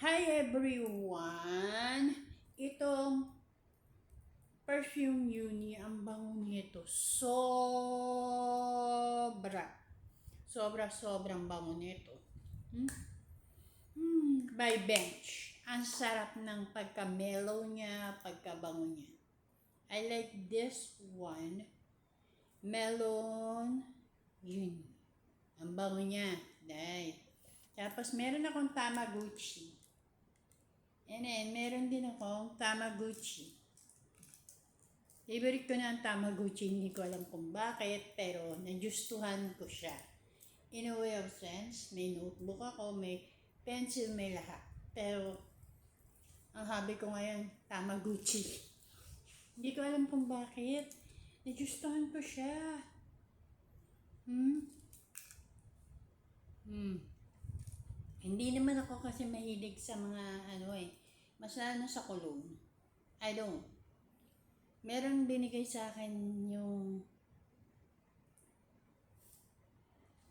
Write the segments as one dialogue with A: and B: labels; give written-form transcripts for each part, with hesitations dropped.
A: Hi everyone! Itong perfume Uni, ang bango nito. Sobrang bango nito. By Bench. Ang sarap ng pagka-mellow niya, pagka-bango niya. I like this one. Melon Uni. Ang bango niya. Dahil. Tapos meron akong Tamagotchi. And then, meron din akong Tamagotchi. Favorite ko na ang Tamagotchi, hindi ko alam kung bakit, pero nagustuhan ko siya. In a way of sense, may notebook ako, may pencil, may lahat. Pero, ang hobby ko ngayon, Tamagotchi. Hindi ko alam kung bakit. Nagustuhan ko siya. Hindi naman ako kasi mahilig sa mga mas lalo sa cologne. I don't. Meron binigay sa akin yung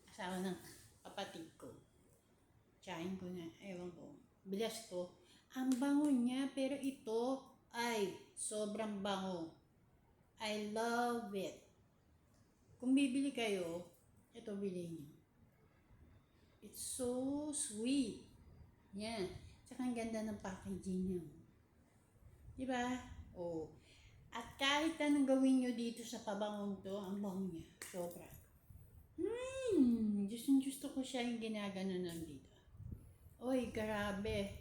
A: asawa ng kapatid ko. Tsahin ko na, ewan ko. Bilas ko. Ang bango niya, pero ito ay sobrang bango. I love it. Kung bibili kayo, ito bilhin niyo. It's so sweet. Yan. Tsaka ang ganda ng packaging niya. Diba? Oh. At kahit anong gawin nyo dito sa pabangong to, ang bango niya. Sobra. Gusto ko siya yung ginagano lang dito. Oy, grabe.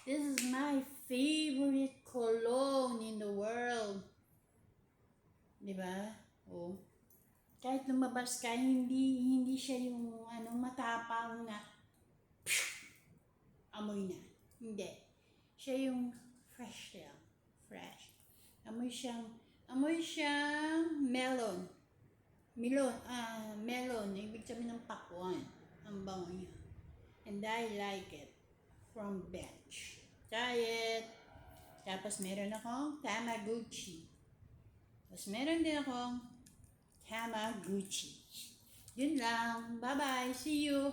A: This is my favorite cologne in the world. Diba? Oh. Kahit lumabas ka, hindi siya yung matapang na amoy na. Hindi. Siya yung fresh lang. Fresh. Amoy siyang melon. Melon. Ibig sabihin ng pakwan. Ang bango niya. And I like it. From Bench. Try it. Tapos meron akong Tamagotchi. Tapos meron din akong Tamagotchi. Yun lang. Bye-bye. See you.